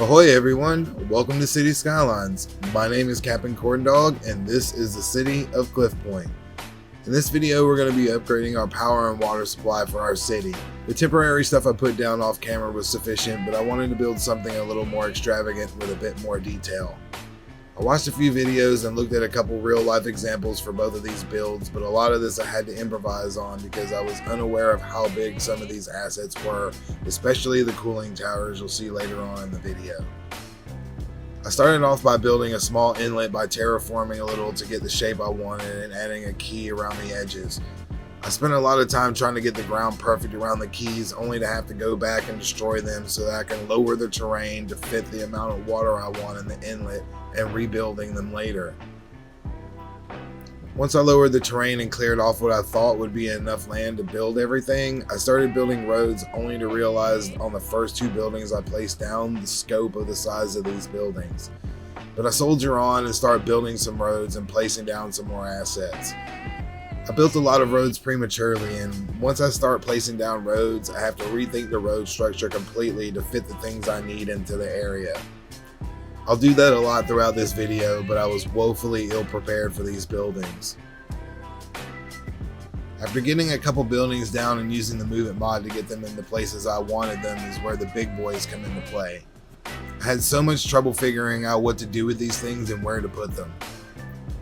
Ahoy everyone, welcome to City Skylines. My name is Captain Corndog and this is the city of Cliffpointe. In this video we're going to be upgrading our power and water supply for our city. The temporary stuff I put down off camera was sufficient, but I wanted to build something a little more extravagant with a bit more detail. I watched a few videos and looked at a couple real life examples for both of these builds, but a lot of this I had to improvise on because I was unaware of how big some of these assets were, especially the cooling towers you'll see later on in the video. I started off by building a small inlet by terraforming a little to get the shape I wanted and adding a key around the edges. I spent a lot of time trying to get the ground perfect around the keys, only to have to go back and destroy them so that I can lower the terrain to fit the amount of water I want in the inlet and rebuilding them later. Once I lowered the terrain and cleared off what I thought would be enough land to build everything, I started building roads, only to realize on the first two buildings I placed down the scope of the size of these buildings. But I soldier on and start building some roads and placing down some more assets. I built a lot of roads prematurely, and once I start placing down roads, I have to rethink the road structure completely to fit the things I need into the area. I'll do that a lot throughout this video, but I was woefully ill prepared for these buildings. After getting a couple buildings down and using the movement mod to get them into places I wanted them is where the big boys come into play. I had so much trouble figuring out what to do with these things and where to put them.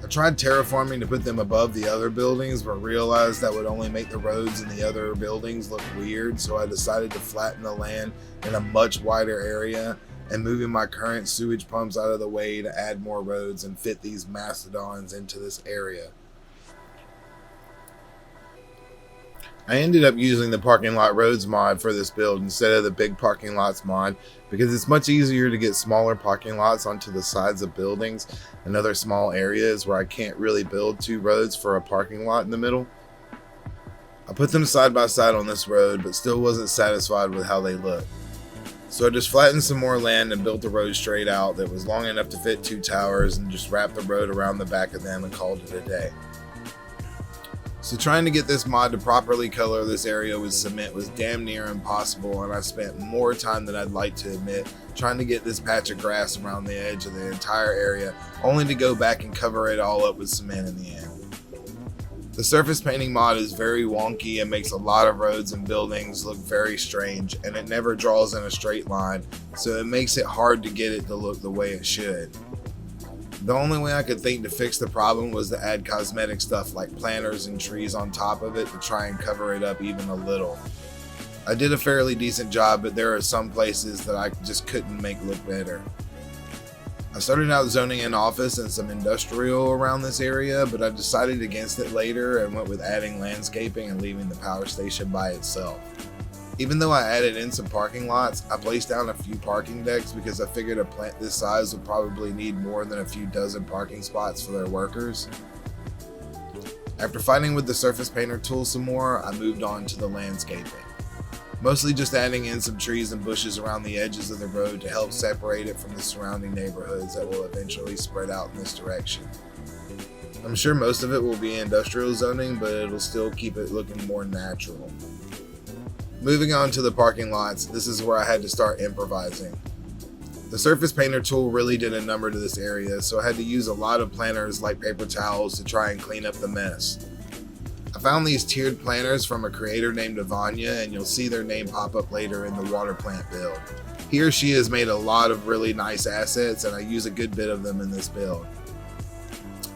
I tried terraforming to put them above the other buildings, but realized that would only make the roads in the other buildings look weird, so I decided to flatten the land in a much wider area and moving my current sewage pumps out of the way to add more roads and fit these mastodons into this area. I ended up using the parking lot roads mod for this build instead of the big parking lots mod because it's much easier to get smaller parking lots onto the sides of buildings and other small areas where I can't really build two roads for a parking lot in the middle. I put them side by side on this road but still wasn't satisfied with how they looked. So I just flattened some more land and built the road straight out that was long enough to fit two towers and just wrapped the road around the back of them and called it a day. So trying to get this mod to properly color this area with cement was damn near impossible, and I spent more time than I'd like to admit trying to get this patch of grass around the edge of the entire area, only to go back and cover it all up with cement in the end. The surface painting mod is very wonky and makes a lot of roads and buildings look very strange, and it never draws in a straight line, so it makes it hard to get it to look the way it should. The only way I could think to fix the problem was to add cosmetic stuff like planters and trees on top of it to try and cover it up even a little. I did a fairly decent job, but there are some places that I just couldn't make look better. I started out zoning an office and some industrial around this area, but I decided against it later and went with adding landscaping and leaving the power station by itself. Even though I added in some parking lots, I placed down a few parking decks because I figured a plant this size would probably need more than a few dozen parking spots for their workers. After fighting with the surface painter tool some more, I moved on to the landscaping. Mostly just adding in some trees and bushes around the edges of the road to help separate it from the surrounding neighborhoods that will eventually spread out in this direction. I'm sure most of it will be industrial zoning, but it'll still keep it looking more natural. Moving on to the parking lots, this is where I had to start improvising. The surface painter tool really did a number to this area, so I had to use a lot of planters like paper towels to try and clean up the mess. I found these tiered planters from a creator named Vanya, and you'll see their name pop up later in the water plant build. He or she has made a lot of really nice assets, and I use a good bit of them in this build.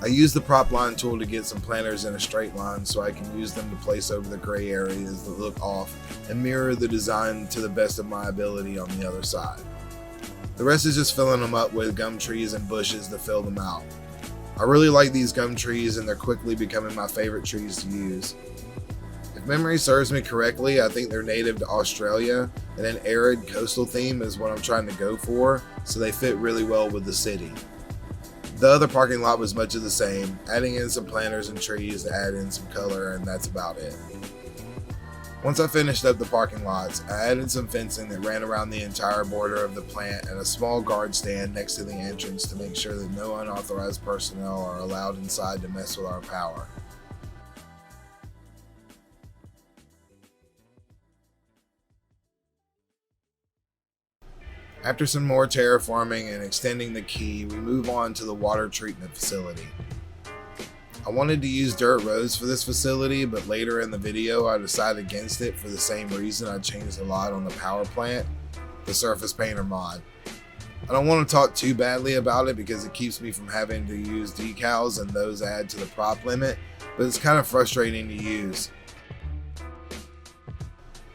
I used the prop line tool to get some planters in a straight line so I can use them to place over the gray areas that look off and mirror the design to the best of my ability on the other side. The rest is just filling them up with gum trees and bushes to fill them out. I really like these gum trees and they're quickly becoming my favorite trees to use. If memory serves me correctly, I think they're native to Australia and an arid coastal theme is what I'm trying to go for, so they fit really well with the city. The other parking lot was much of the same, adding in some planters and trees to add in some color, and that's about it. Once I finished up the parking lots, I added some fencing that ran around the entire border of the plant and a small guard stand next to the entrance to make sure that no unauthorized personnel are allowed inside to mess with our power. After some more terraforming and extending the quay, we move on to the water treatment facility. I wanted to use dirt roads for this facility, but later in the video I decided against it for the same reason I changed a lot on the power plant, the surface painter mod. I don't want to talk too badly about it because it keeps me from having to use decals and those add to the prop limit, but it's kind of frustrating to use.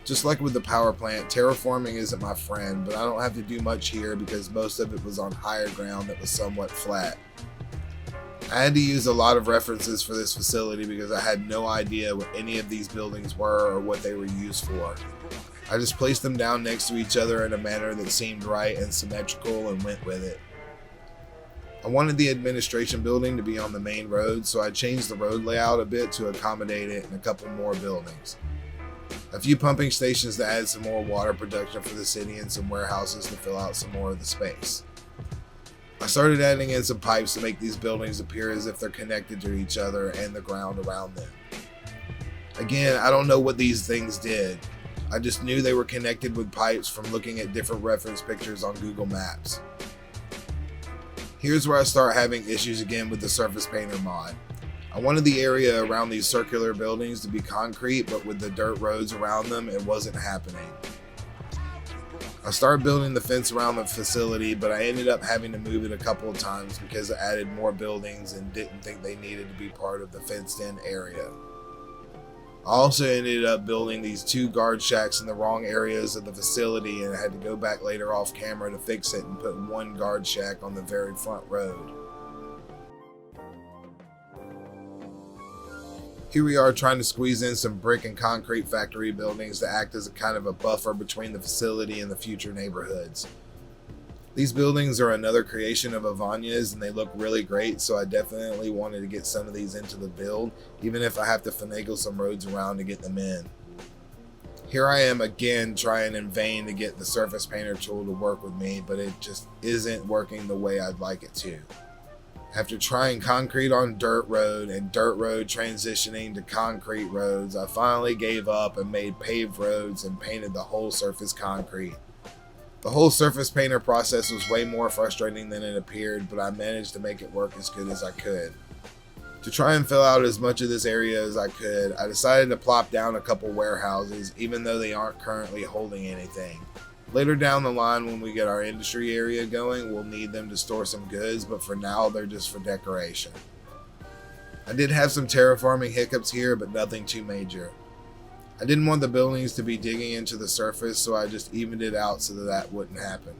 Just like with the power plant, terraforming isn't my friend, but I don't have to do much here because most of it was on higher ground that was somewhat flat. I had to use a lot of references for this facility because I had no idea what any of these buildings were or what they were used for. I just placed them down next to each other in a manner that seemed right and symmetrical and went with it. I wanted the administration building to be on the main road, so I changed the road layout a bit to accommodate it and a couple more buildings. A few pumping stations to add some more water production for the city and some warehouses to fill out some more of the space. I started adding in some pipes to make these buildings appear as if they're connected to each other and the ground around them. Again, I don't know what these things did. I just knew they were connected with pipes from looking at different reference pictures on Google Maps. Here's where I start having issues again with the surface painter mod. I wanted the area around these circular buildings to be concrete, but with the dirt roads around them, it wasn't happening. I started building the fence around the facility, but I ended up having to move it a couple of times because I added more buildings and didn't think they needed to be part of the fenced-in area. I also ended up building these 2 guard shacks in the wrong areas of the facility, and I had to go back later off camera to fix it and put 1 guard shack on the very front road. Here we are trying to squeeze in some brick and concrete factory buildings to act as a kind of a buffer between the facility and the future neighborhoods. These buildings are another creation of Avania's and they look really great, so I definitely wanted to get some of these into the build, even if I have to finagle some roads around to get them in. Here I am again trying in vain to get the surface painter tool to work with me, but it just isn't working the way I'd like it to. After trying concrete on dirt road and dirt road transitioning to concrete roads, I finally gave up and made paved roads and painted the whole surface concrete. The whole surface painter process was way more frustrating than it appeared, but I managed to make it work as good as I could. To try and fill out as much of this area as I could, I decided to plop down a couple warehouses, even though they aren't currently holding anything. Later down the line, when we get our industry area going, we'll need them to store some goods, but for now, they're just for decoration. I did have some terraforming hiccups here, but nothing too major. I didn't want the buildings to be digging into the surface, so I just evened it out so that wouldn't happen.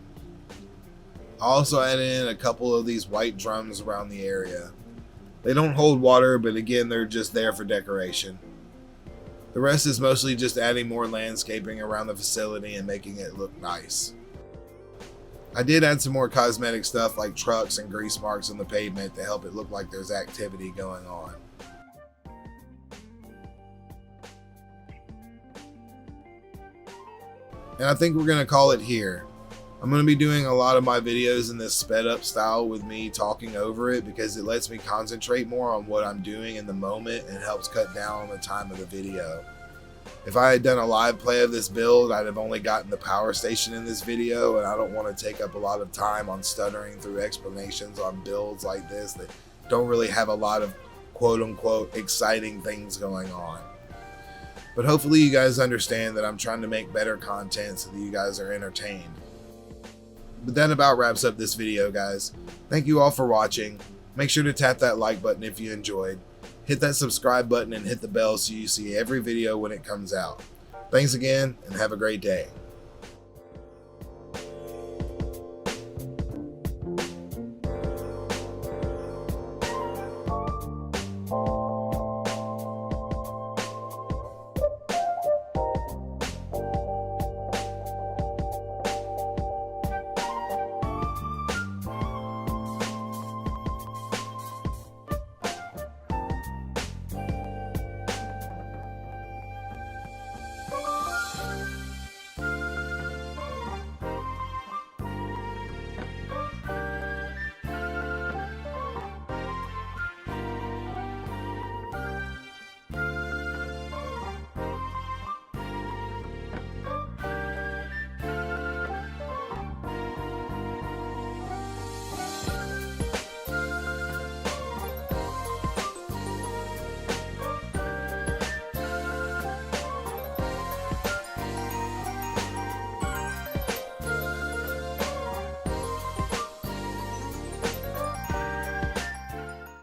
I also added in a couple of these white drums around the area. They don't hold water, but again, they're just there for decoration. The rest is mostly just adding more landscaping around the facility and making it look nice. I did add some more cosmetic stuff like trucks and grease marks on the pavement to help it look like there's activity going on. And I think we're going to call it here. I'm going to be doing a lot of my videos in this sped up style with me talking over it because it lets me concentrate more on what I'm doing in the moment and helps cut down on the time of the video. If I had done a live play of this build, I'd have only gotten the power station in this video, and I don't want to take up a lot of time on stuttering through explanations on builds like this that don't really have a lot of quote-unquote exciting things going on. But hopefully you guys understand that I'm trying to make better content so that you guys are entertained. But that about wraps up this video, guys. Thank you all for watching. Make sure to tap that like button if you enjoyed. Hit that subscribe button and hit the bell so you see every video when it comes out. Thanks again, and have a great day.